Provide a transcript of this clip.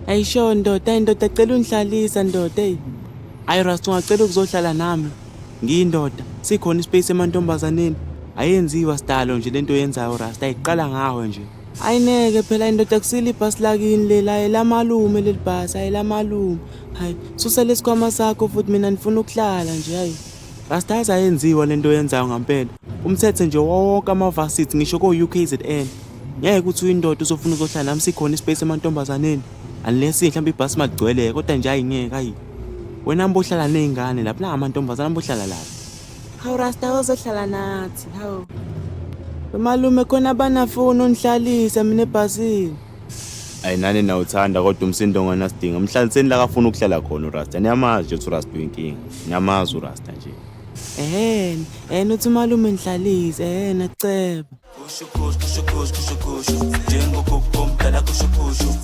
Ayisho ndoda cela ungihlalisa ndoda hey. Ayi Rasta ungacela ukuzohlala nami. Ngiyindoda, sikhona ispace emantombazaneni. Ayenziwa sidalo nje lento yenzayo Rasta, ayiqala ngawe nje. Ayineke phela indoda kusile ibhasi lakini lela elamalume leli bhasi ayelamalume. Hayi, susa lesikhwama sakho futhi mina ngifuna ukuhlala nje hayi. Rasta ayenziwa lento yenzayo ngempela. Umthetho nje wonke amavasithi ngisho ko-UKZN. Ngeke ukuthi uyindoda uzofuna uzohlala nami sikhona ispace emantombazaneni. Unless mhlawumbe ibhasi magcwele kodwa nje ayingeke hayi. Wena mbohlala nezingane lapha la amantombazana mbohlala lapha. Hawu Rasta uzohlala nathi, hawu. Malume khona abanafuna unihlalisa mina ebhasini. Ayi nani nawuthanda kodwa umsindo nganasidinga. Mhlaliseni la kafuna ukuhlala khona uRasta. Niyamazi nje ukuthi uRasta uyinkinga. Niyamazi uRasta nje. Uthi malume nihlalise, naceba. Kusho kusho kusho kusho kusho kusho. Jengo kuko mdala kusho kusho.